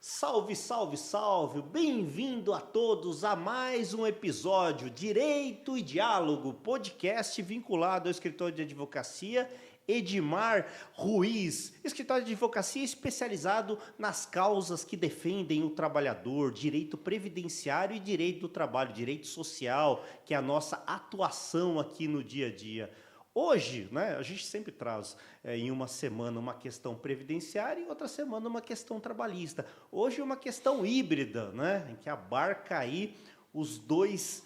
Salve, salve, salve! Bem-vindo a todos a mais um episódio Direito e Diálogo, podcast vinculado ao escritório de advocacia Edmar Ruiz, escritório de advocacia especializado nas causas que defendem o trabalhador, direito previdenciário e direito do trabalho, direito social, que é a nossa atuação aqui no dia a dia. Hoje, né, a gente sempre traz em uma semana uma questão previdenciária e outra semana uma questão trabalhista. Hoje é uma questão híbrida, né, em que abarca aí os dois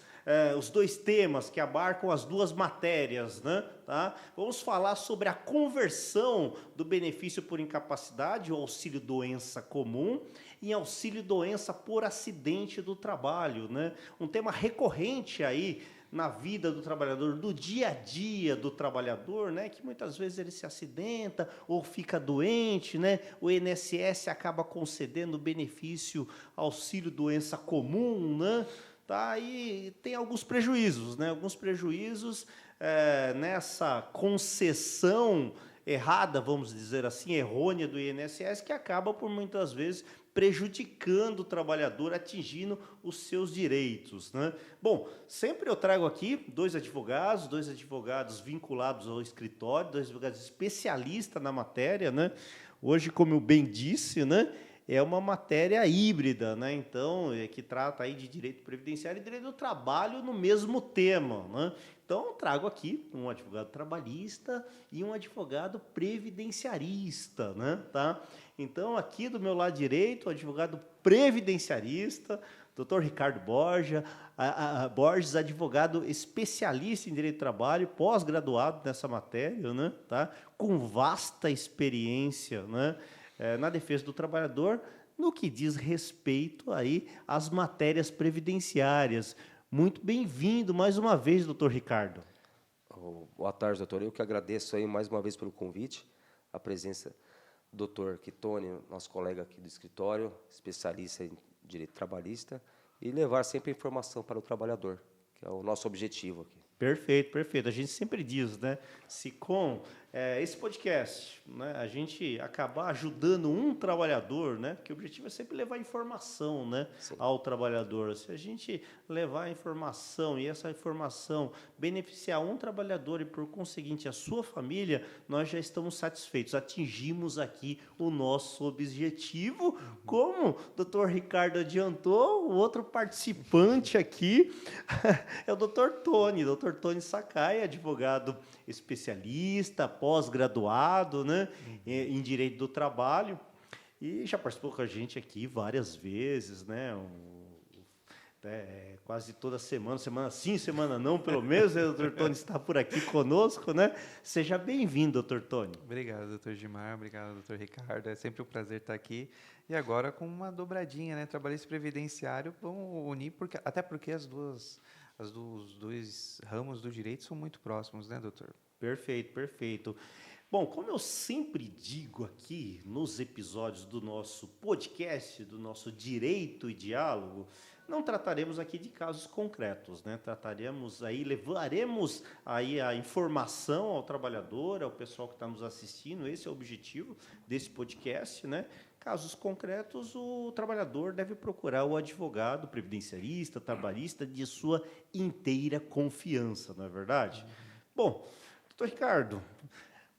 temas, que abarcam as duas matérias, né, tá? Vamos falar sobre a conversão do benefício por incapacidade, o auxílio-doença comum, em auxílio-doença por acidente do trabalho, né? Um tema recorrente aí na vida do trabalhador, no dia a dia do trabalhador, né, que muitas vezes ele se acidenta ou fica doente, né, o INSS acaba concedendo benefício auxílio-doença comum, né, tá, e tem alguns prejuízos, né, nessa concessão errada, vamos dizer assim, errônea do INSS, que acaba por muitas vezes prejudicando o trabalhador, atingindo os seus direitos, né? Bom, sempre eu trago aqui dois advogados vinculados ao escritório, dois advogados especialistas na matéria, né? Hoje, como eu bem disse, né, é uma matéria híbrida, né? Então, que trata aí de direito previdenciário e direito do trabalho no mesmo tema, né? Então, eu trago aqui um advogado trabalhista e um advogado previdenciarista, né? Tá? Então, aqui do meu lado direito, o advogado previdenciarista, Dr. Ricardo Borges, advogado especialista em direito do trabalho, pós-graduado nessa matéria, né? Tá? Com vasta experiência, né, na defesa do trabalhador, no que diz respeito aí às matérias previdenciárias. Muito bem-vindo mais uma vez, doutor Ricardo. Boa tarde, doutor. Eu que agradeço aí mais uma vez pelo convite, a presença do doutor Quitone, nosso colega aqui do escritório, especialista em direito trabalhista, e levar sempre informação para o trabalhador, que é o nosso objetivo aqui. Perfeito, perfeito. A gente sempre diz, né? Se com esse podcast, né, a gente acabar ajudando um trabalhador, né? Porque o objetivo é sempre levar informação, né, ao trabalhador. Se a gente levar a informação e essa informação beneficiar um trabalhador e, por conseguinte, a sua família, nós já estamos satisfeitos. Atingimos aqui o nosso objetivo. Como o doutor Ricardo adiantou, o outro participante aqui é o doutor Tony. Dr. Tony Sakai, advogado especialista, pós-graduado, né, em direito do trabalho, e já participou com a gente aqui várias vezes, né, quase toda semana sim, semana não, pelo menos, o Dr. Tony está por aqui conosco, né? Seja bem-vindo, Dr. Tony. Obrigado, doutor Edmar, obrigado, doutor Ricardo, é sempre um prazer estar aqui, e agora com uma dobradinha, né, trabalhista previdenciário, vamos unir, até porque os dois ramos do direito são muito próximos, né, doutor? Perfeito, perfeito. Bom, como eu sempre digo aqui nos episódios do nosso podcast, do nosso Direito e Diálogo, não trataremos aqui de casos concretos, né? Levaremos aí a informação ao trabalhador, ao pessoal que está nos assistindo, esse é o objetivo desse podcast, né? Casos concretos, o trabalhador deve procurar o advogado previdenciarista, trabalhista de sua inteira confiança, não é verdade? Bom, doutor Ricardo,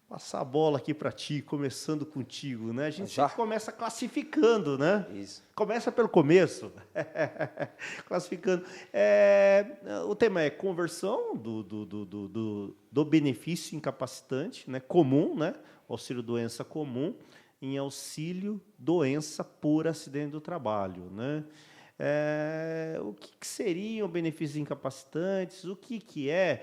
passar a bola aqui para ti, começando contigo, né? A gente sempre começa classificando, né? Isso. Começa pelo começo, classificando. O tema é conversão do benefício incapacitante, né? Comum, né? Auxílio-doença comum, em auxílio-doença por acidente do trabalho, né? O que seriam benefícios incapacitantes, o que é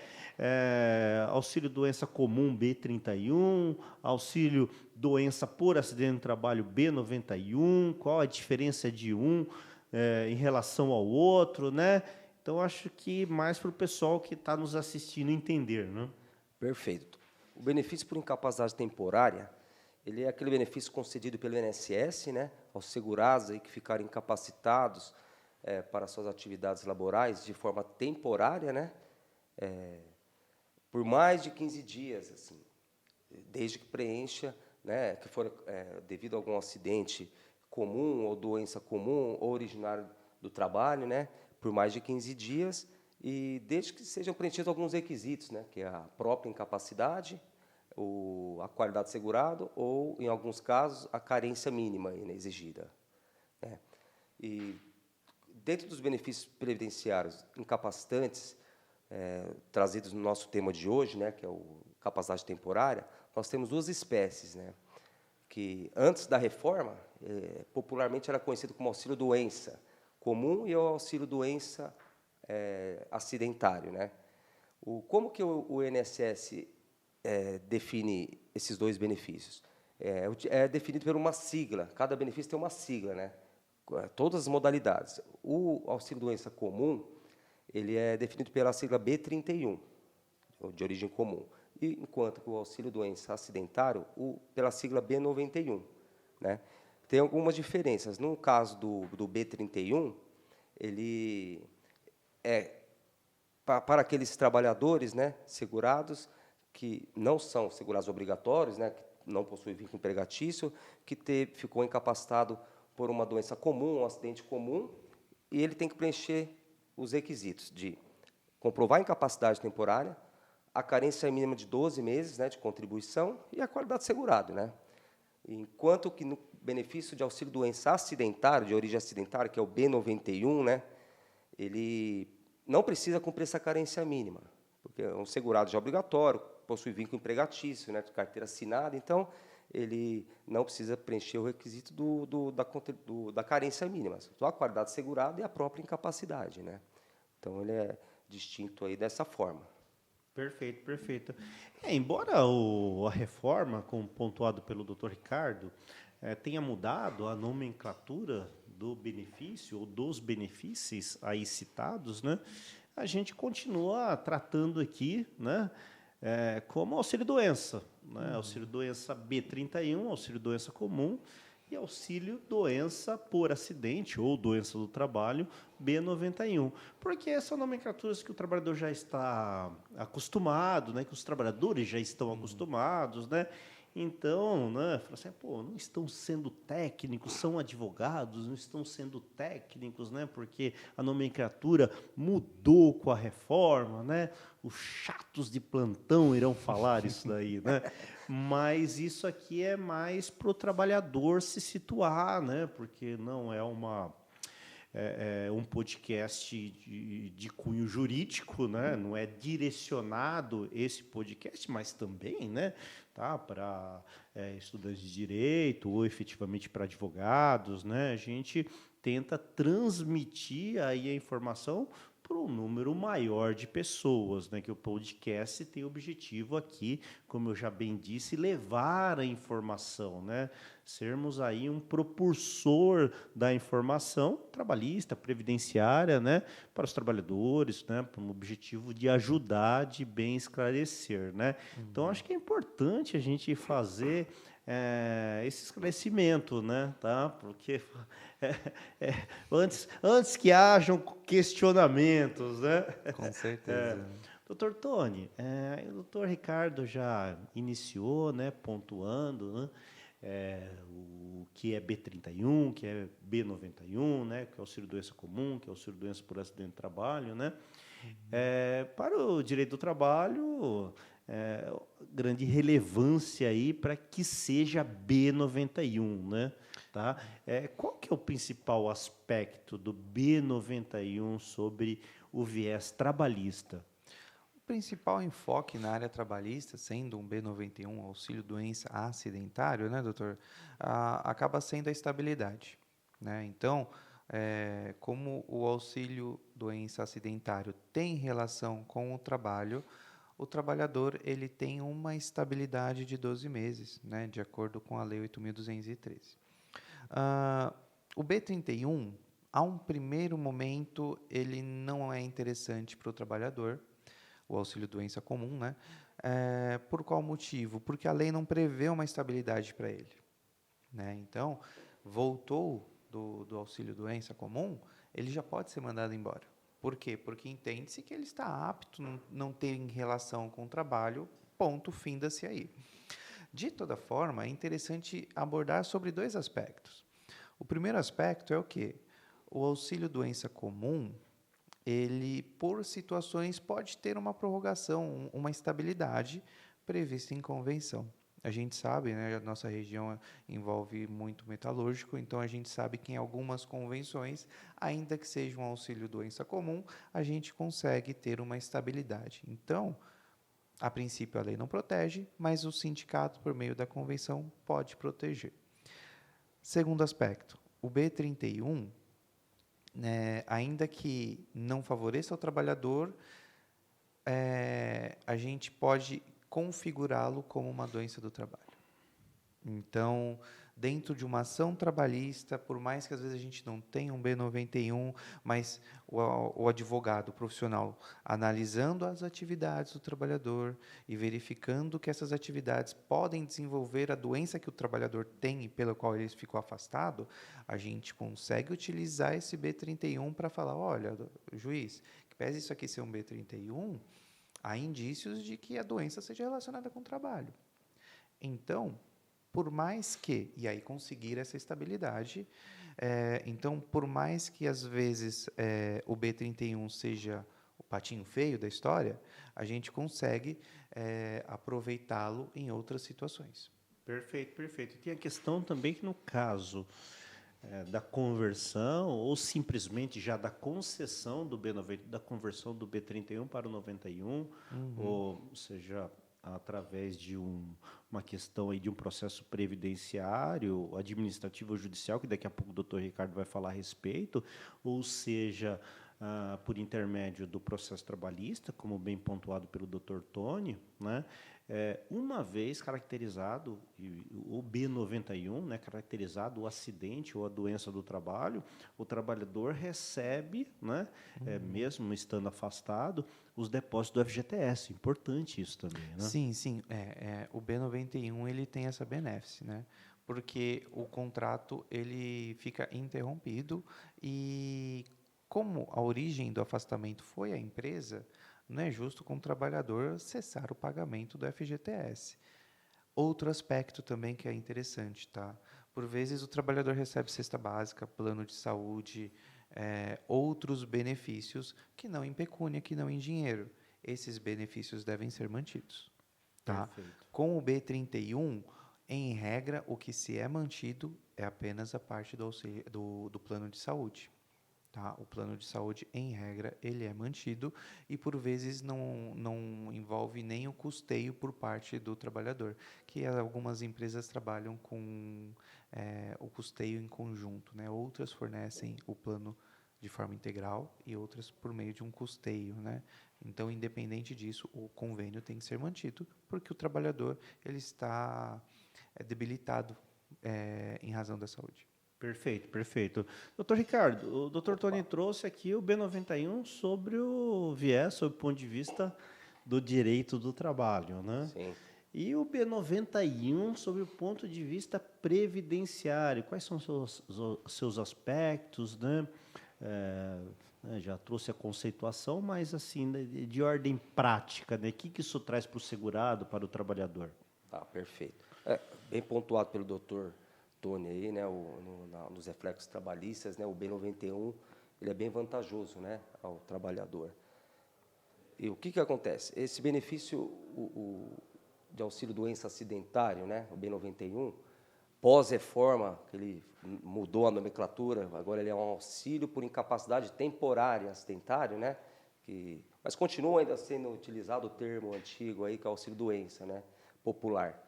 auxílio-doença comum B31, auxílio-doença por acidente do trabalho B91, qual a diferença de um em relação ao outro, né? Então, acho que mais para o pessoal que está nos assistindo entender, né? Perfeito. O benefício por incapacidade temporária, ele é aquele benefício concedido pelo INSS, né, aos segurados aí que ficarem incapacitados para suas atividades laborais de forma temporária, né, por mais de 15 dias, assim, desde que preencha, né, que for devido a algum acidente comum ou doença comum ou originário do trabalho, né, por mais de 15 dias, e desde que sejam preenchidos alguns requisitos, né, que é a própria incapacidade, a qualidade segurado ou, em alguns casos, a carência mínima exigida, né. E dentro dos benefícios previdenciários incapacitantes, trazidos no nosso tema de hoje, né, que é o capacidade temporária, nós temos duas espécies, né, que antes da reforma, popularmente era conhecido como auxílio-doença comum e o auxílio-doença acidentário, né. Como que o INSS define esses dois benefícios? É definido por uma sigla, cada benefício tem uma sigla, né, todas as modalidades. O auxílio-doença comum, ele é definido pela sigla B31, de origem comum, e enquanto que o auxílio-doença acidentário, pela sigla B91, né? Tem algumas diferenças. No caso do B31, ele é para aqueles trabalhadores, né, segurados, que não são segurados obrigatórios, né, que não possuem vínculo empregatício, que ficou incapacitado por uma doença comum, um acidente comum, e ele tem que preencher os requisitos de comprovar a incapacidade temporária, a carência mínima de 12 meses, né, de contribuição e a qualidade segurado, né. Enquanto que no benefício de auxílio-doença acidentário, de origem acidentária, que é o B91, né, ele não precisa cumprir essa carência mínima, porque é um segurado já obrigatório, possui vínculo empregatício, né, de carteira assinada, então ele não precisa preencher o requisito da carência mínima, só a qualidade segurada e a própria incapacidade, né. Então, ele é distinto aí dessa forma. Perfeito, perfeito. Embora a reforma, como pontuado pelo Dr. Ricardo, tenha mudado a nomenclatura do benefício ou dos benefícios aí citados, né, a gente continua tratando aqui, né, como auxílio-doença, né, auxílio-doença B31, auxílio-doença comum, e auxílio-doença por acidente ou doença do trabalho, B91. Porque são nomenclaturas que o trabalhador já está acostumado, né, que os trabalhadores já estão acostumados, né? Então, né, fala assim, não estão sendo técnicos, são advogados, não estão sendo técnicos, né, porque a nomenclatura mudou com a reforma, né? Os chatos de plantão irão falar isso daí, né? Mas isso aqui é mais para o trabalhador se situar, né? Porque não é um podcast de cunho jurídico, né? Não é direcionado esse podcast, mas também, né, tá, para estudantes de direito ou efetivamente para advogados, né? A gente tenta transmitir aí a informação para um número maior de pessoas, né? Que o podcast tem o objetivo aqui, como eu já bem disse, levar a informação, né? Sermos aí um propulsor da informação trabalhista, previdenciária, né? Para os trabalhadores, né? Com o objetivo de ajudar, de bem esclarecer, né? Então, acho que é importante a gente fazer esse esclarecimento, né, tá? Porque antes que hajam questionamentos, né? Com certeza. Doutor Tony, o doutor Ricardo já iniciou, né, pontuando, né, o que é B31, que é B91, né, que é o auxílio-doença comum, que é o auxílio-doença por acidente de trabalho, né? Para o direito do trabalho, grande relevância aí para que seja B91, né? Tá? Qual que é o principal aspecto do B91 sobre o viés trabalhista? O principal enfoque na área trabalhista, sendo um B91, auxílio-doença acidentário, né, doutor, acaba sendo a estabilidade, né? Então, como o auxílio-doença acidentário tem relação com o trabalhador ele tem uma estabilidade de 12 meses, né, de acordo com a Lei 8.213. O B31, a um primeiro momento, ele não é interessante para o trabalhador, o auxílio-doença comum, né? Por qual motivo? Porque a lei não prevê uma estabilidade para ele, né? Então, voltou do auxílio-doença comum, ele já pode ser mandado embora. Por quê? Porque entende-se que ele está apto, não tem relação com o trabalho, ponto, finda-se aí. De toda forma, é interessante abordar sobre dois aspectos. O primeiro aspecto é o quê? O auxílio doença comum, ele, por situações, pode ter uma prorrogação, uma estabilidade prevista em convenção. A gente sabe, né, a nossa região envolve muito metalúrgico, então a gente sabe que em algumas convenções, ainda que seja um auxílio doença comum, a gente consegue ter uma estabilidade. Então, a princípio a lei não protege, mas o sindicato, por meio da convenção, pode proteger. Segundo aspecto, o B31, né, ainda que não favoreça o trabalhador, a gente pode configurá-lo como uma doença do trabalho. Então, dentro de uma ação trabalhista, por mais que às vezes a gente não tenha um B91, mas o advogado profissional analisando as atividades do trabalhador e verificando que essas atividades podem desenvolver a doença que o trabalhador tem e pela qual ele ficou afastado, a gente consegue utilizar esse B31 para falar, olha, juiz, que pese isso aqui ser um B31, há indícios de que a doença seja relacionada com o trabalho. Então, por mais que, e aí conseguir essa estabilidade, então, por mais que às vezes o B31 seja o patinho feio da história, a gente consegue aproveitá-lo em outras situações. Perfeito, perfeito. E tem a questão também que no caso da conversão ou simplesmente já da concessão do B90, da conversão do B31 para o 91, ou seja, através de uma questão aí de um processo previdenciário, administrativo ou judicial, que daqui a pouco o doutor Ricardo vai falar a respeito, ou seja, por intermédio do processo trabalhista, como bem pontuado pelo doutor Tony, né? Uma vez caracterizado o B91, né, caracterizado o acidente ou a doença do trabalho, o trabalhador recebe, né, mesmo estando afastado, os depósitos do FGTS. Importante isso também, né? Sim, sim. O B91 ele tem essa benéfice, né? Porque o contrato ele fica interrompido e como a origem do afastamento foi a empresa, não é justo com o trabalhador cessar o pagamento do FGTS. Outro aspecto também que é interessante, tá? Por vezes o trabalhador recebe cesta básica, plano de saúde, outros benefícios que não em pecúnia, que não em dinheiro. Esses benefícios devem ser mantidos, tá? Perfeito. Com o B31, em regra, o que se é mantido é apenas a parte do plano de saúde. Tá? O plano de saúde, em regra, ele é mantido e, por vezes, não envolve nem o custeio por parte do trabalhador, que algumas empresas trabalham com o custeio em conjunto, né? Outras fornecem o plano de forma integral e outras por meio de um custeio, né? Então, independente disso, o convênio tem que ser mantido, porque o trabalhador ele está debilitado em razão da saúde. Perfeito, perfeito. Doutor Ricardo, o doutor Tony trouxe aqui o B91 sobre o viés, sob o ponto de vista do direito do trabalho, né? Sim. E o B91 sobre o ponto de vista previdenciário. Quais são os seus aspectos, né? Já trouxe a conceituação, mas assim, de ordem prática, né? O que isso traz para o segurado, para o trabalhador? Tá, perfeito. Bem pontuado pelo doutor Tony aí, né, nos reflexos trabalhistas, né, o B91, ele é bem vantajoso, né, ao trabalhador. E o que acontece? Esse benefício de auxílio doença acidentário, né, o B91, pós-reforma, que ele mudou a nomenclatura, agora ele é um auxílio por incapacidade temporária acidentário, né, mas continua ainda sendo utilizado o termo antigo aí, que é auxílio doença, né, popular.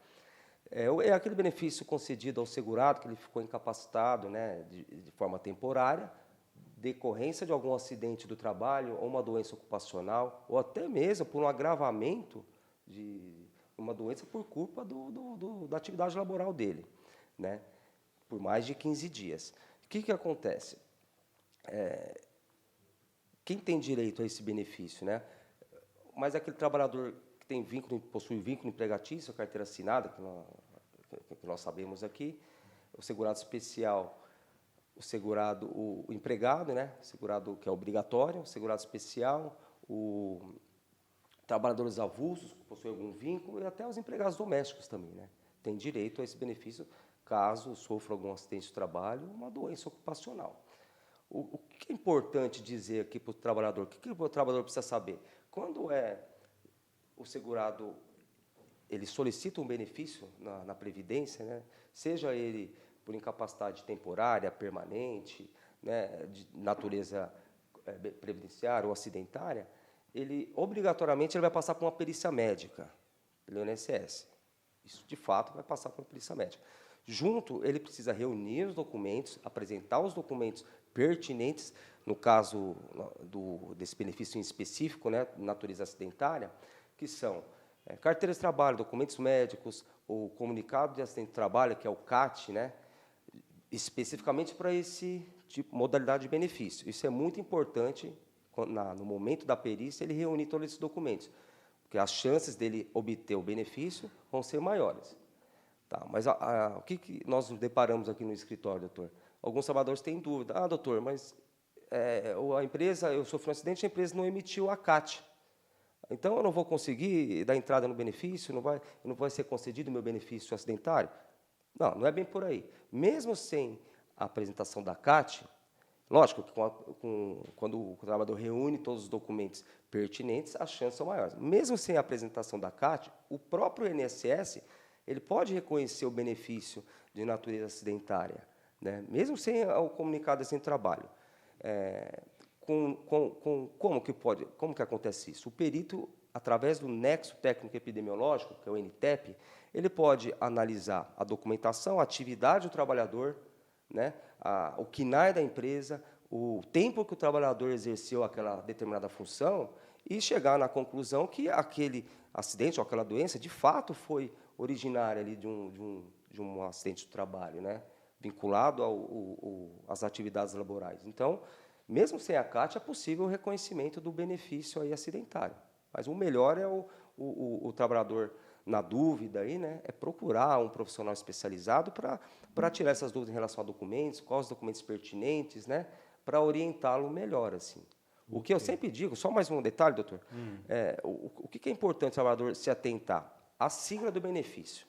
É aquele benefício concedido ao segurado que ele ficou incapacitado, né, de forma temporária, decorrência de algum acidente do trabalho, ou uma doença ocupacional, ou até mesmo por um agravamento de uma doença por culpa da atividade laboral dele, né, por mais de 15 dias. O que acontece? Quem tem direito a esse benefício, né? Mas aquele trabalhador que tem possui vínculo empregatício, a carteira assinada, que nós sabemos aqui, o segurado especial, o empregado, né? O segurado que é obrigatório, o segurado especial, o trabalhadores avulsos, que possuem algum vínculo, e até os empregados domésticos também, né? Tem direito a esse benefício caso sofra algum acidente de trabalho, uma doença ocupacional. O que é importante dizer aqui para o trabalhador? O que o trabalhador precisa saber? Quando o segurado ele solicita um benefício na Previdência, né, seja ele por incapacidade temporária, permanente, né, de natureza previdenciária ou acidentária, ele obrigatoriamente ele vai passar por uma perícia médica pelo INSS. Isso, de fato, vai passar por uma perícia médica. Junto, ele precisa reunir os documentos, apresentar os documentos pertinentes, no caso desse benefício em específico, né, natureza acidentária, que são carteiras de trabalho, documentos médicos, o comunicado de acidente de trabalho, que é o CAT, né, especificamente para esse tipo, modalidade de benefício. Isso é muito importante, no momento da perícia, ele reunir todos esses documentos, porque as chances dele obter o benefício vão ser maiores. Tá, mas o que nós nos deparamos aqui no escritório, doutor? Alguns trabalhadores têm dúvida. Ah, doutor, mas a empresa, eu sofri um acidente, a empresa não emitiu a CAT. Então, eu não vou conseguir dar entrada no benefício, não vai ser concedido o meu benefício acidentário? Não, não é bem por aí. Mesmo sem a apresentação da CAT, lógico que quando o trabalhador reúne todos os documentos pertinentes, as chances são maiores. Mesmo sem a apresentação da CAT, o próprio INSS ele pode reconhecer o benefício de natureza acidentária, né? Mesmo sem o comunicado de acidente de trabalho. Como que acontece isso? O perito, através do nexo técnico epidemiológico, que é o NTEP, ele pode analisar a documentação, a atividade do trabalhador, né, o KNAI da empresa, o tempo que o trabalhador exerceu aquela determinada função e chegar na conclusão que aquele acidente ou aquela doença, de fato, foi originária ali de um acidente de trabalho, né, vinculado às atividades laborais. Então, mesmo sem a CAT, é possível o reconhecimento do benefício aí acidentário. Mas o melhor é o trabalhador, na dúvida, aí, né, é procurar um profissional especializado para tirar essas dúvidas em relação a documentos, quais os documentos pertinentes, né, para orientá-lo melhor. Assim. O que eu sempre digo, só mais um detalhe, doutor, o que é importante o trabalhador se atentar? A sigla do benefício,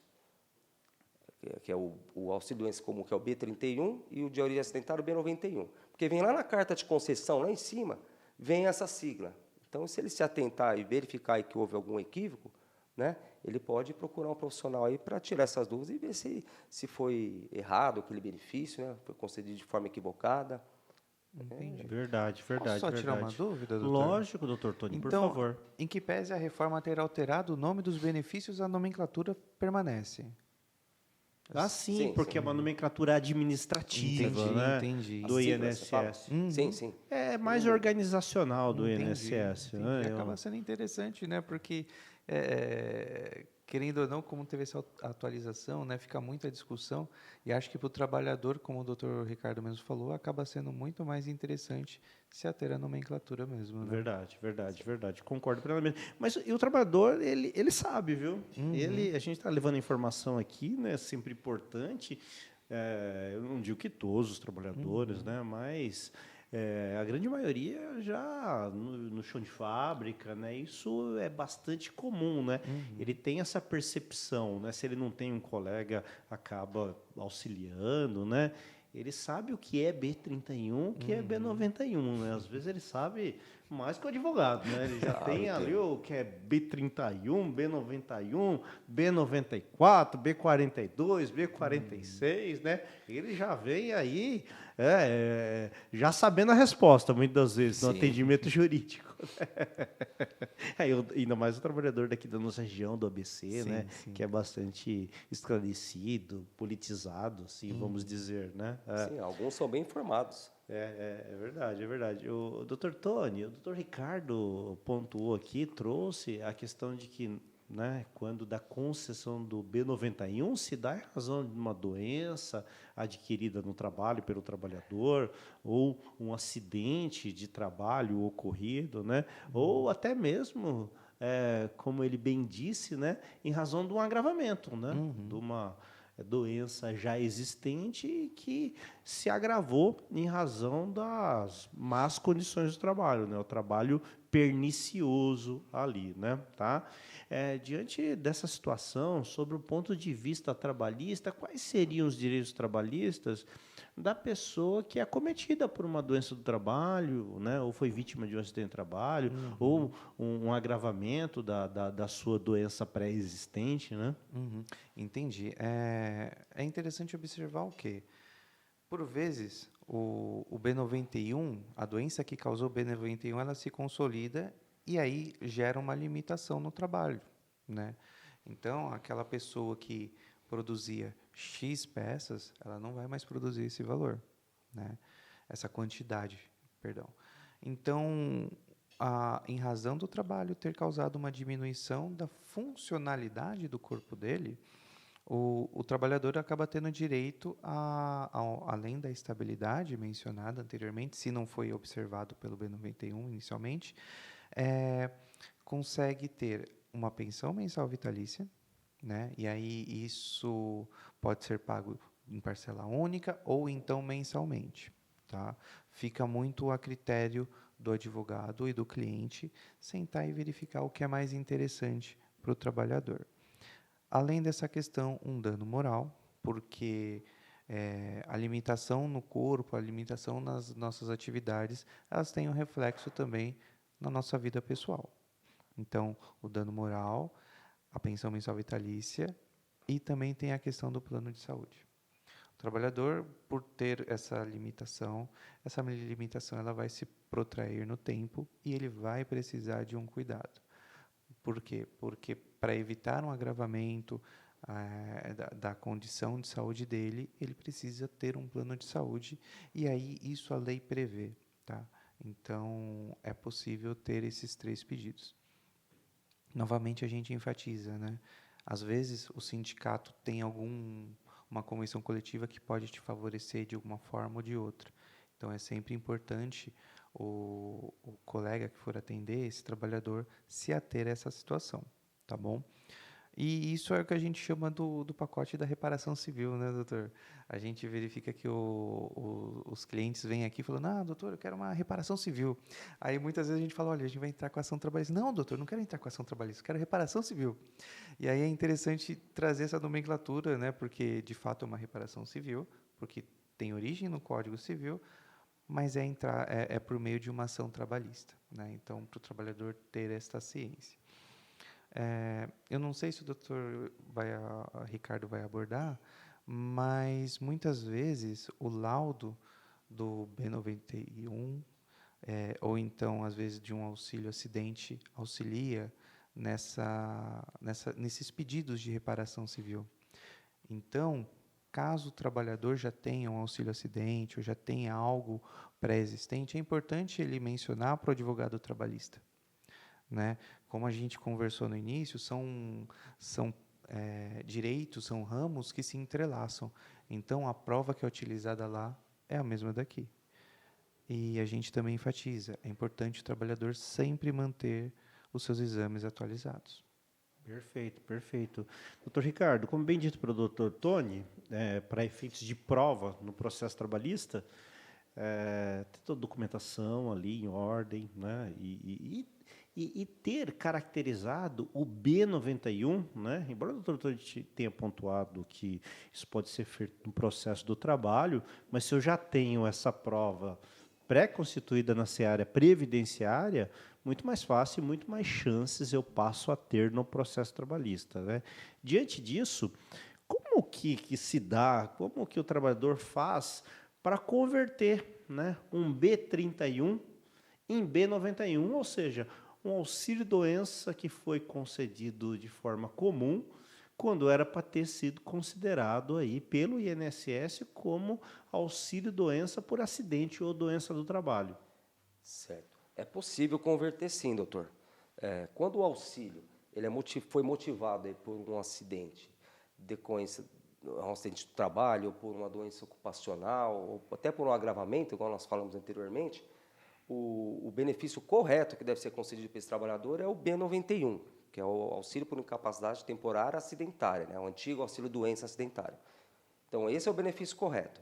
que é o auxílio-doença comum, que é o B31, e o de origem acidentária, o B91. Porque vem lá na carta de concessão, lá em cima, vem essa sigla. Então, se ele se atentar e verificar aí que houve algum equívoco, né, ele pode procurar um profissional aí para tirar essas dúvidas e ver se foi errado aquele benefício, né, foi concedido de forma equivocada. Entendi. Verdade. Posso só tirar uma dúvida, doutor? Lógico, doutor Tony, por Então, favor. em que pese a reforma ter alterado o nome dos benefícios, a nomenclatura permanece. Sim, porque é uma nomenclatura administrativa, né, entendi. do INSS. Sim. É mais organizacional do INSS. Entendi. Né? Acaba sendo interessante, né? Porque, querendo ou não, como teve essa atualização, né, fica muita discussão, e acho que para o trabalhador, como o doutor Ricardo mesmo falou, acaba sendo muito mais interessante se ater à nomenclatura mesmo. Né? Verdade. Concordo plenamente. Mas e o trabalhador, ele sabe, viu? A gente está levando informação aqui, né? Sempre importante. Eu não digo que todos os trabalhadores, né? Mas a grande maioria já no chão de fábrica, né? Isso é bastante comum, né? Ele tem essa percepção, né? Se ele não tem um colega, acaba auxiliando, né? Ele sabe o que é B31, o que é B91, né? Às vezes ele sabe mais que o advogado, né? Ele já tem ali o que é B31, B91, B94, B42, B46, né? Ele já vem aí já sabendo a resposta, muitas das vezes, no atendimento jurídico. Ainda mais o trabalhador daqui da nossa região, do ABC, né? Sim. Que é bastante esclarecido, politizado, assim, vamos dizer, né? Sim, alguns são bem informados. É verdade. O doutor Tony, o doutor Ricardo pontuou aqui, trouxe a questão de que, né, quando da concessão do B91 se dá em razão de uma doença adquirida no trabalho pelo trabalhador, ou um acidente de trabalho ocorrido, né, ou até mesmo, como ele bem disse, né, em razão de um agravamento, né, de uma doença já existente e que se agravou em razão das más condições do trabalho, né? O trabalho pernicioso ali, né? Tá? Diante dessa situação, sobre o ponto de vista trabalhista, quais seriam os direitos trabalhistas da pessoa que é acometida por uma doença do trabalho, né? Ou foi vítima de um acidente de trabalho, ou um agravamento da sua doença pré-existente, né? Entendi. É interessante observar o quê? Por vezes, o B91, a doença que causou o B91, ela se consolida e aí gera uma limitação no trabalho, né? Então, aquela pessoa que produzia X peças, ela não vai mais produzir esse valor, né? Essa quantidade, perdão. Então, em razão do trabalho ter causado uma diminuição da funcionalidade do corpo dele, o trabalhador acaba tendo direito além da estabilidade mencionada anteriormente, se não foi observado pelo B91 inicialmente, consegue ter uma pensão mensal vitalícia, né? E aí isso pode ser pago em parcela única ou então mensalmente, tá? Fica muito a critério do advogado e do cliente sentar e verificar o que é mais interessante para o trabalhador. Além dessa questão, um dano moral, porque a limitação no corpo, a limitação nas nossas atividades, elas têm um reflexo também na nossa vida pessoal. Então, o dano moral, a pensão mensal vitalícia e também tem a questão do plano de saúde. O trabalhador, por ter essa limitação ela vai se protrair no tempo e ele vai precisar de um cuidado. Por quê? Porque para evitar um agravamento da condição de saúde dele, ele precisa ter um plano de saúde e aí isso a lei prevê, tá? Então, é possível ter esses 3 pedidos. Novamente, a gente enfatiza, né? Às vezes, o sindicato tem uma convenção coletiva que pode te favorecer de alguma forma ou de outra. Então, é sempre importante o colega que for atender, esse trabalhador, se ater a essa situação, tá bom? E isso é o que a gente chama do pacote da reparação civil, né, doutor? A gente verifica que os clientes vêm aqui falando, doutor, eu quero uma reparação civil. Aí, muitas vezes, a gente fala, olha, a gente vai entrar com ação trabalhista. Não, doutor, não quero entrar com ação trabalhista, quero reparação civil. E aí é interessante trazer essa nomenclatura, né, porque, de fato, é uma reparação civil, porque tem origem no Código Civil, mas é por meio de uma ação trabalhista, né? Então, para o trabalhador ter esta ciência. Eu não sei se o doutor Ricardo vai abordar, mas muitas vezes o laudo do B91, ou então, às vezes, de um auxílio acidente, auxilia nesses pedidos de reparação civil. Então, caso o trabalhador já tenha um auxílio acidente ou já tenha algo pré-existente, é importante ele mencionar para o advogado trabalhista, né? Como a gente conversou no início, são direitos, são ramos que se entrelaçam. Então, a prova que é utilizada lá é a mesma daqui. E a gente também enfatiza, é importante o trabalhador sempre manter os seus exames atualizados. Perfeito, perfeito. Doutor Ricardo, como bem dito pelo doutor Tony, para efeitos de prova no processo trabalhista, ter toda a documentação ali em ordem, né? E ter caracterizado o B91, né? Embora o doutor Tony tenha pontuado que isso pode ser feito no processo do trabalho, mas se eu já tenho essa prova pré-constituída na seara previdenciária, muito mais fácil e muito mais chances eu passo a ter no processo trabalhista, né? Diante disso, como que se dá, como que o trabalhador faz para converter, né, um B31 em B91, ou seja, um auxílio-doença que foi concedido de forma comum, quando era para ter sido considerado aí pelo INSS como auxílio-doença por acidente ou doença do trabalho. Certo. É possível converter sim, doutor. Quando o auxílio foi motivado aí por um acidente, decorrência um acidente do trabalho, ou por uma doença ocupacional, ou até por um agravamento, igual nós falamos anteriormente, o benefício correto que deve ser concedido para esse trabalhador é o B91, que é o auxílio por incapacidade temporária acidentária, né? O antigo auxílio doença acidentária. Então, esse é o benefício correto.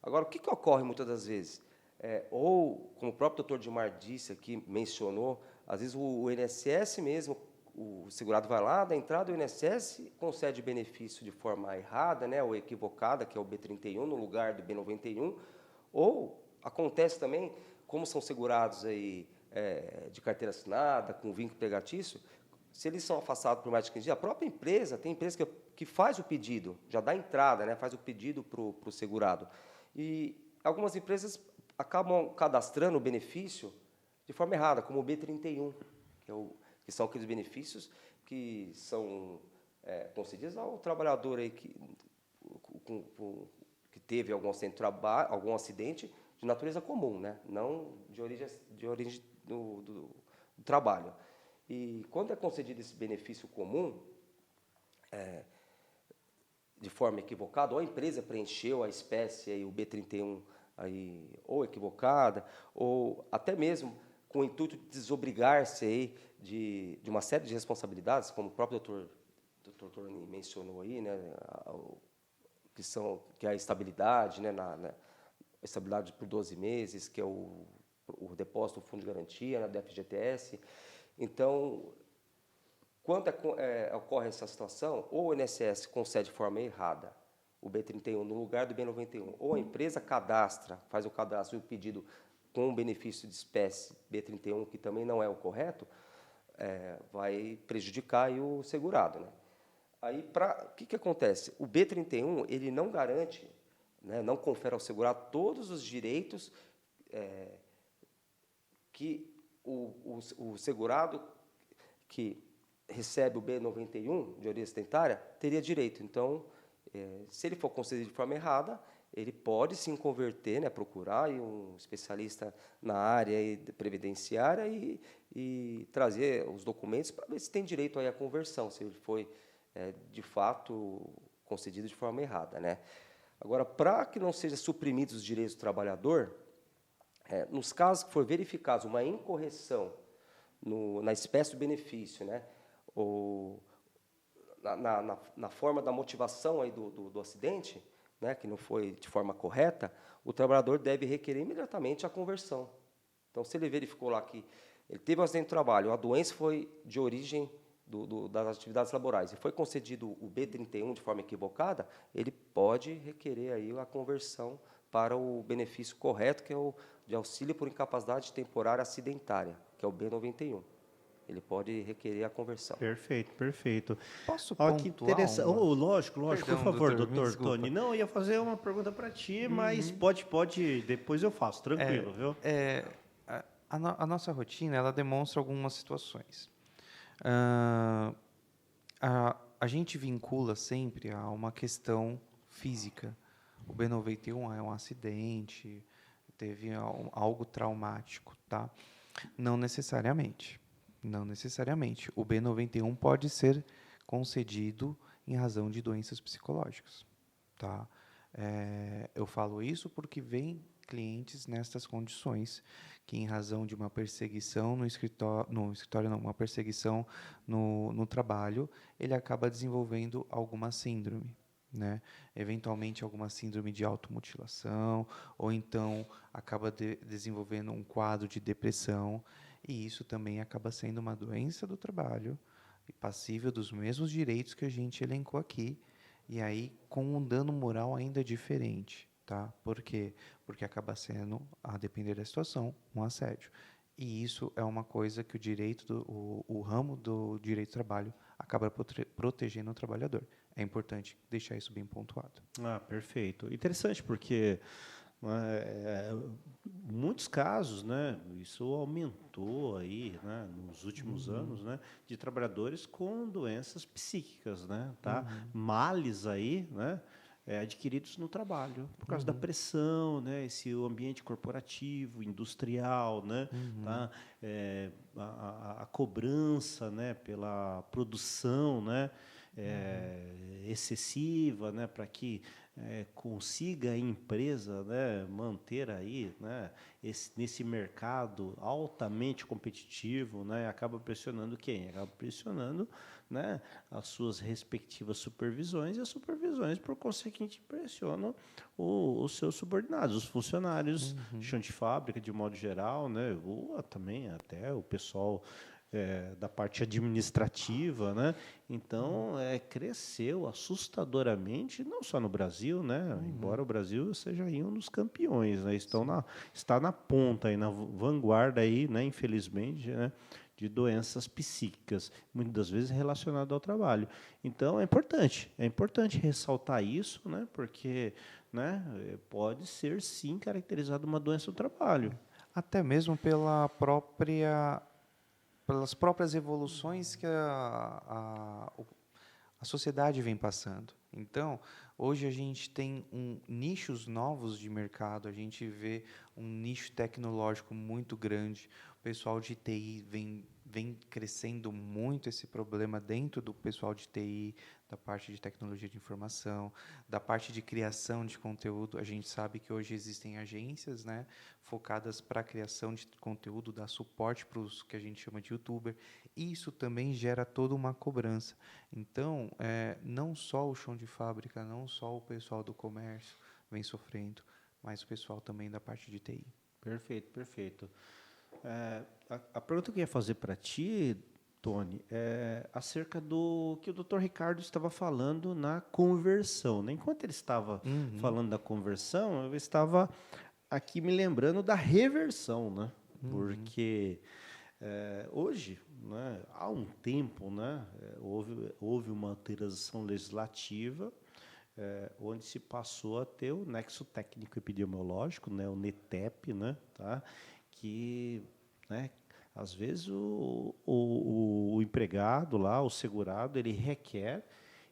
Agora, o que ocorre muitas das vezes? Ou, como o próprio doutor Dimar disse aqui, mencionou, às vezes o INSS mesmo, o segurado vai lá, da entrada do INSS, concede benefício de forma errada, né, ou equivocada, que é o B31, no lugar do B91, ou acontece também, como são segurados aí, de carteira assinada, com vínculo empregatício, se eles são afastados por mais de 15 dias, a própria empresa, tem empresa que faz o pedido, já dá entrada, né, faz o pedido para o segurado. E algumas empresas acabam cadastrando o benefício de forma errada, como o B31, que são aqueles benefícios que são concedidos ao trabalhador aí que teve algum acidente de natureza comum, né? Não de origem do trabalho. E quando é concedido esse benefício comum, de forma equivocada, ou a empresa preencheu a espécie, aí, o B31, aí, ou equivocada, ou até mesmo com o intuito de desobrigar-se aí de uma série de responsabilidades, como o próprio doutor Tony mencionou aí, né, que é a estabilidade, né, a estabilidade por 12 meses, que é o depósito do fundo de garantia, né, do FGTS. Então, quando ocorre essa situação, ou o INSS concede de forma errada o B31 no lugar do B91, ou a empresa faz o cadastro e o pedido com o benefício de espécie B31, que também não é o correto, vai prejudicar aí o segurado, né? Aí, o que acontece? O B31, ele não garante, né, não confere ao segurado todos os direitos que o segurado que recebe o B91 de origem acidentária teria direito. Então, se ele for concedido de forma errada, ele pode sim converter, né, procurar aí um especialista na área aí previdenciária e trazer os documentos para ver se tem direito aí à conversão, se ele foi de fato concedido de forma errada, né? Agora, para que não sejam suprimidos os direitos do trabalhador, nos casos que for verificados uma incorreção na espécie do benefício, né, ou na forma da motivação aí do acidente, né, que não foi de forma correta, o trabalhador deve requerer imediatamente a conversão. Então, se ele verificou lá que ele teve um acidente de trabalho, a doença foi de origem das atividades laborais e foi concedido o B31 de forma equivocada, ele pode requerer aí a conversão para o benefício correto, que é o de auxílio por incapacidade temporária acidentária, que é o B91. Ele pode requerer a conversão. Perfeito, perfeito. Posso Que pontuar interessante. Lógico, Perdão, por favor, doutor, me doutor desculpa. Tony. Não, eu ia fazer uma pergunta para ti, mas pode, depois eu faço, tranquilo, viu? A nossa rotina, ela demonstra algumas situações. A gente vincula sempre a uma questão física. O B91 é um acidente, teve algo traumático, tá? Não necessariamente. Não necessariamente. O B91 pode ser concedido em razão de doenças psicológicas, tá? Eu falo isso porque vem clientes nestas condições que, em razão de uma perseguição uma perseguição no trabalho, ele acaba desenvolvendo alguma síndrome, né? Eventualmente alguma síndrome de automutilação, ou então acaba desenvolvendo um quadro de depressão, e isso também acaba sendo uma doença do trabalho, e passível dos mesmos direitos que a gente elencou aqui, e aí com um dano moral ainda diferente, tá? Por quê? Porque acaba sendo, a depender da situação, um assédio. E isso é uma coisa que o ramo do direito do trabalho acaba protegendo o trabalhador. É importante deixar isso bem pontuado. Perfeito. Interessante, porque muitos casos, né, isso aumentou aí, né, nos últimos anos, né, de trabalhadores com doenças psíquicas, né, tá? Males aí, né, adquiridos no trabalho por causa da pressão, né, esse ambiente corporativo, industrial, né, tá? A cobrança, né, pela produção, né, excessiva, né, para que consiga a empresa, né, manter aí, né, nesse mercado altamente competitivo, né, acaba pressionando quem? Acaba pressionando, né, as suas respectivas supervisões, e as supervisões, por conseguinte, pressionam os seus subordinados, os funcionários, chão de fábrica, de modo geral, né, ou também até o pessoal da parte administrativa, né? Então, cresceu assustadoramente, não só no Brasil, né? Embora o Brasil seja aí um dos campeões, né? Está na ponta, aí, na vanguarda, aí, né? Infelizmente, né? De doenças psíquicas, muitas das vezes relacionadas ao trabalho. Então, é importante ressaltar isso, né? Porque, né? Pode ser, sim, caracterizado uma doença do trabalho. Até mesmo pelas próprias evoluções que a sociedade vem passando. Então, hoje a gente tem nichos novos de mercado, a gente vê um nicho tecnológico muito grande, o pessoal de TI vem crescendo muito esse problema dentro do pessoal de TI, da parte de tecnologia de informação, da parte de criação de conteúdo. A gente sabe que hoje existem agências, né, focadas para a criação de conteúdo, dar suporte para os que a gente chama de youtuber. Isso também gera toda uma cobrança. Então, não só o chão de fábrica, não só o pessoal do comércio vem sofrendo, mas o pessoal também da parte de TI. Perfeito, perfeito. A pergunta que eu ia fazer para ti, Tony, é acerca do que o Dr. Ricardo estava falando na conversão, né? Enquanto ele estava falando da conversão, eu estava aqui me lembrando da reversão, né? Porque hoje, né, há um tempo, né, houve uma alteração legislativa onde se passou a ter o nexo técnico epidemiológico, né, o NETEP, né, tá? Que, né, às vezes o empregado lá, o segurado, ele requer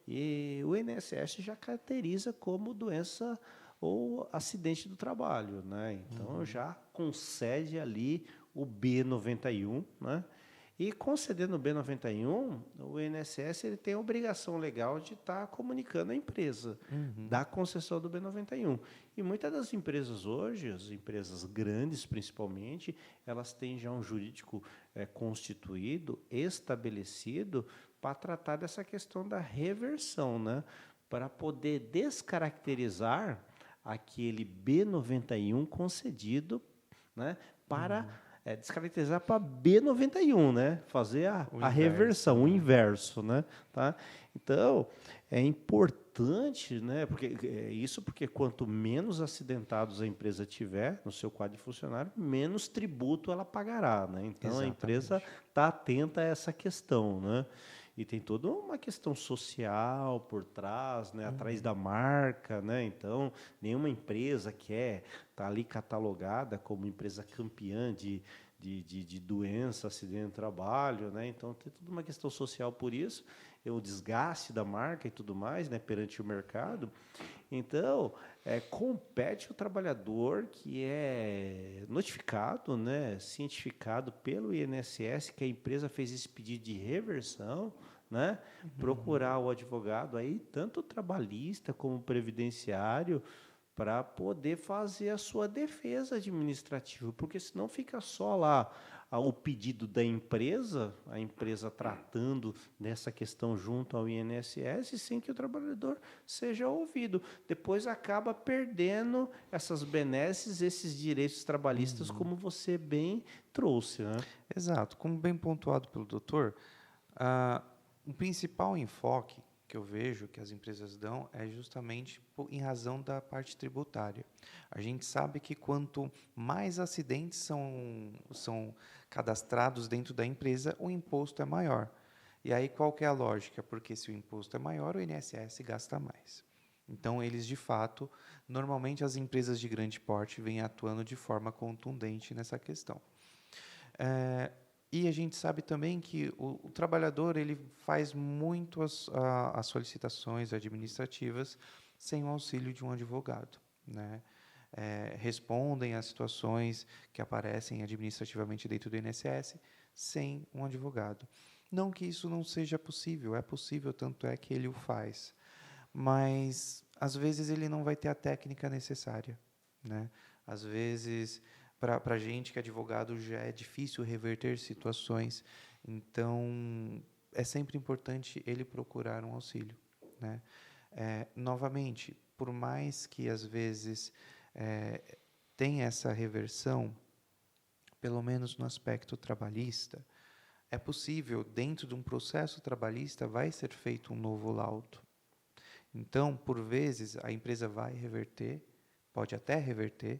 e o INSS já caracteriza como doença ou acidente do trabalho, né? Então já concede ali o B91, né? E concedendo o B91, o INSS ele tem a obrigação legal de estar comunicando à empresa da concessão do B91. E muitas das empresas hoje, as empresas grandes principalmente, elas têm já um jurídico constituído, estabelecido, para tratar dessa questão da reversão, né? Para poder descaracterizar aquele B91 concedido, né? Para descaracterizar para B91, né? Fazer a reversão, o inverso, né? Tá? Então, é importante, né? Porque quanto menos acidentados a empresa tiver no seu quadro de funcionário, menos tributo ela pagará, né? Então, exatamente, a empresa está atenta a essa questão, né? E tem toda uma questão social por trás, né? Atrás da marca, né? Então, nenhuma empresa quer estar ali catalogada como empresa campeã de doença, acidente de trabalho, né? Então, tem toda uma questão social por isso, o desgaste da marca e tudo mais, né? Perante o mercado. Então, compete o trabalhador que é notificado, né? Cientificado pelo INSS que a empresa fez esse pedido de reversão, né? Procurar o advogado aí, tanto trabalhista como previdenciário, para poder fazer a sua defesa administrativa, porque senão fica só lá o pedido da empresa, a empresa tratando dessa questão junto ao INSS, sem que o trabalhador seja ouvido. Depois acaba perdendo essas benesses, esses direitos trabalhistas, como você bem trouxe, né? Exato. Como bem pontuado pelo doutor, o principal enfoque que eu vejo que as empresas dão é justamente em razão da parte tributária. A gente sabe que quanto mais acidentes são cadastrados dentro da empresa, o imposto é maior. E aí qual que é a lógica? Porque se o imposto é maior, o INSS gasta mais. Então, eles, de fato, normalmente as empresas de grande porte vêm atuando de forma contundente nessa questão. E a gente sabe também que o trabalhador ele faz muito as solicitações administrativas sem o auxílio de um advogado, né? Respondem às situações que aparecem administrativamente dentro do INSS sem um advogado. Não que isso não seja possível, é possível, tanto é que ele o faz. Mas, às vezes, ele não vai ter a técnica necessária, né? Às vezes, para a gente que é advogado, já é difícil reverter situações. Então, é sempre importante ele procurar um auxílio, né? Novamente, por mais que às vezes tenha essa reversão, pelo menos no aspecto trabalhista, é possível, dentro de um processo trabalhista, vai ser feito um novo laudo. Então, por vezes, a empresa vai reverter, pode até reverter,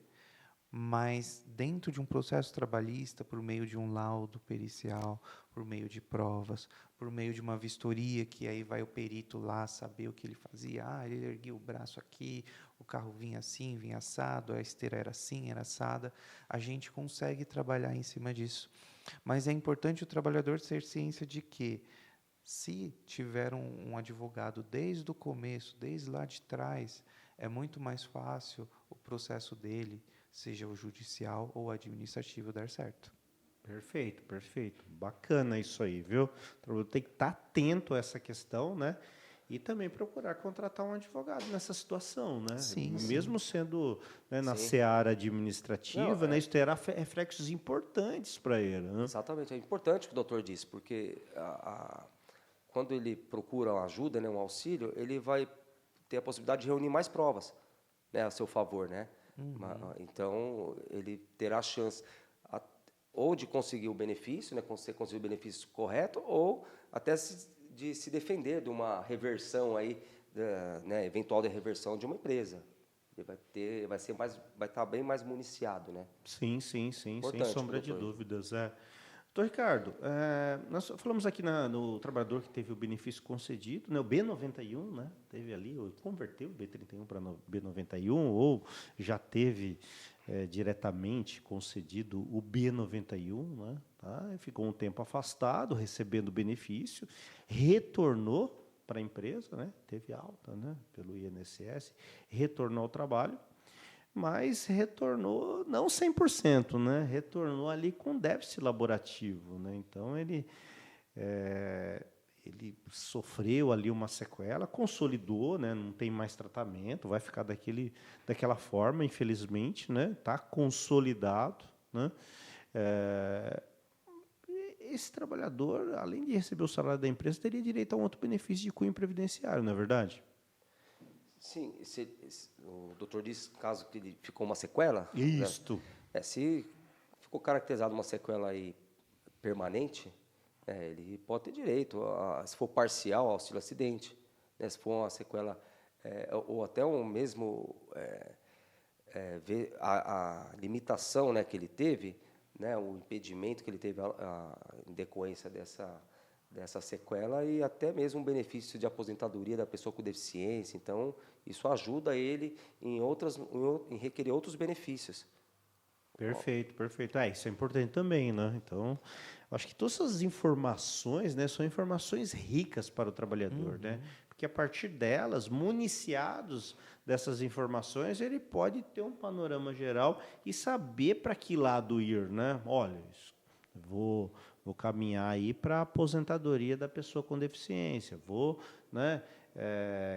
mas dentro de um processo trabalhista, por meio de um laudo pericial, por meio de provas, por meio de uma vistoria, que aí vai o perito lá saber o que ele fazia. Ele erguia o braço aqui, o carro vinha assim, vinha assado, a esteira era assim, era assada. A gente consegue trabalhar em cima disso. Mas é importante o trabalhador ter ciência de que, se tiver um advogado desde o começo, desde lá de trás, é muito mais fácil o processo dele, seja o judicial ou administrativo, dar certo. Perfeito, perfeito. Bacana isso aí, viu? Então, tem que estar atento a essa questão, né? E também procurar contratar um advogado nessa situação, né? Sim, Mesmo sendo, né, na Sim. seara administrativa, Não, né, isso terá reflexos importantes para ele, né? Exatamente, é importante o que o doutor disse, porque quando ele procura uma ajuda, né, um auxílio, ele vai ter a possibilidade de reunir mais provas, né, a seu favor, né? Então, ele terá a chance ou de conseguir o benefício, né, conseguir o benefício correto, ou até de se defender de uma reversão aí, né, eventual de reversão de uma empresa. Ele vai estar bem mais municiado, né? Sim, sem Importante, sombra de doutor. dúvidas. Doutor Ricardo, nós falamos aqui no trabalhador que teve o benefício concedido, né, o B91, né, teve ali, converteu o B31 para B91, ou já teve diretamente concedido o B91, né, tá, ficou um tempo afastado, recebendo o benefício, retornou para a empresa, né, teve alta, né, pelo INSS, retornou ao trabalho, mas retornou não 100%, né? Retornou ali com déficit laborativo, né? Então ele sofreu ali uma sequela, consolidou, né? Não tem mais tratamento, vai ficar daquela forma, infelizmente, né? Tá consolidado, né? Esse trabalhador, além de receber o salário da empresa, teria direito a um outro benefício de cunho previdenciário, não é verdade? Sim, o doutor disse, caso que ele ficou uma sequela, Isto. né? Se ficou caracterizado uma sequela aí permanente, ele pode ter direito, se for parcial, ao auxílio acidente, né? Se for uma sequela, ou até um mesmo ver a limitação, né, que ele teve, né, o impedimento que ele teve em decorrência dessa sequela, e até mesmo um benefício de aposentadoria da pessoa com deficiência. Então, isso ajuda ele em requerer outros benefícios. Perfeito, perfeito. Isso é importante também, né? Então, acho que todas essas informações, né, são informações ricas para o trabalhador, né? Porque a partir delas, municiados dessas informações, ele pode ter um panorama geral e saber para que lado ir, né? Olha, vou caminhar aí para a aposentadoria da pessoa com deficiência, vou, né,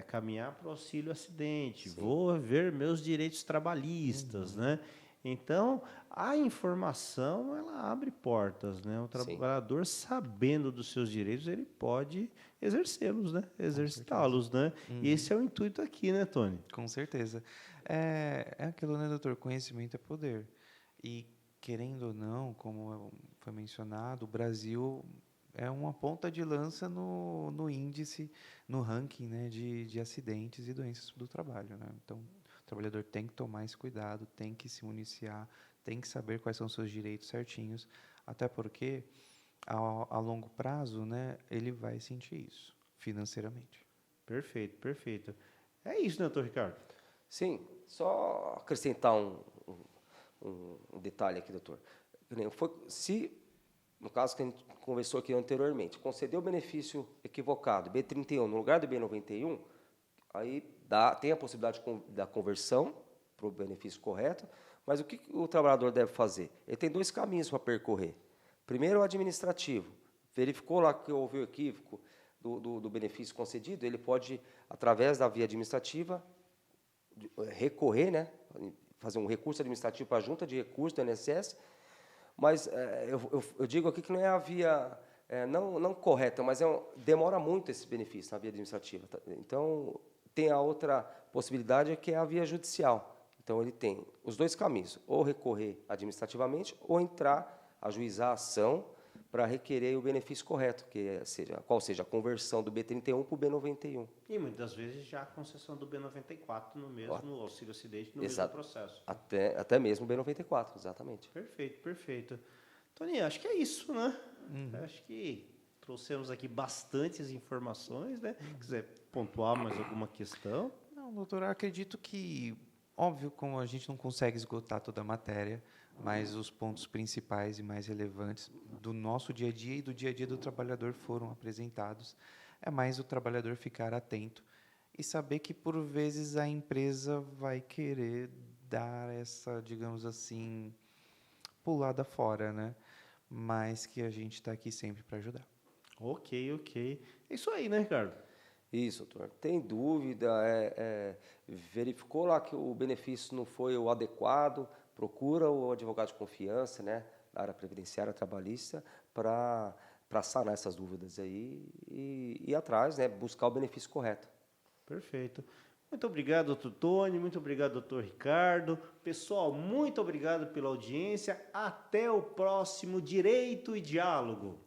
caminhar para o auxílio acidente, Sim. vou ver meus direitos trabalhistas, né? Então, a informação, ela abre portas, né? O trabalhador, sabendo dos seus direitos, ele pode exercê-los, né? Exercitá-los, né? E esse é o intuito aqui, né, Tony? Com certeza. É aquilo, né, doutor? Conhecimento é poder. E, querendo ou não, como foi mencionado, o Brasil é uma ponta de lança no índice, no ranking, né, de acidentes e doenças do trabalho, né? Então, o trabalhador tem que tomar esse cuidado, tem que se municiar, tem que saber quais são os seus direitos certinhos, até porque, a longo prazo, né, ele vai sentir isso financeiramente. Perfeito, perfeito. É isso, né, doutor Ricardo? Sim, só acrescentar um detalhe aqui, doutor. Se, no caso que a gente conversou aqui anteriormente, concedeu o benefício equivocado, B31 no lugar do B91, aí tem a possibilidade da conversão para o benefício correto, mas o que o trabalhador deve fazer? Ele tem dois caminhos para percorrer. Primeiro, o administrativo. Verificou lá que houve o equívoco do benefício concedido, ele pode, através da via administrativa, recorrer, né, fazer um recurso administrativo para a junta de recursos do INSS, mas eu digo aqui que não é a via não correta, mas demora muito esse benefício na via administrativa. Tá? Então, tem a outra possibilidade, que é a via judicial. Então, ele tem os dois caminhos, ou recorrer administrativamente, ou entrar, ajuizar a ação para requerer o benefício correto, qual seja a conversão do B31 para o B91. E muitas vezes já a concessão do B94 no mesmo auxílio acidente, no mesmo processo. Até mesmo o B94, exatamente. Perfeito, perfeito. Toninho, acho que é isso, né? Acho que trouxemos aqui bastantes informações, né? Se quiser pontuar mais alguma questão. Não, doutor, eu acredito que, óbvio, como a gente não consegue esgotar toda a matéria, mas os pontos principais e mais relevantes do nosso dia a dia e do dia a dia do trabalhador foram apresentados. É mais o trabalhador ficar atento e saber que, por vezes, a empresa vai querer dar essa, digamos assim, pulada fora, né? Mas que a gente está aqui sempre para ajudar. Ok. É isso aí, né, Ricardo? Isso, doutor. Tem dúvida, verificou lá que o benefício não foi o adequado, procura o advogado de confiança, né, da área previdenciária trabalhista, para sanar essas dúvidas aí e ir atrás, né, buscar o benefício correto. Perfeito. Muito obrigado, doutor Tony. Muito obrigado, doutor Ricardo. Pessoal, muito obrigado pela audiência. Até o próximo Direito e Diálogo.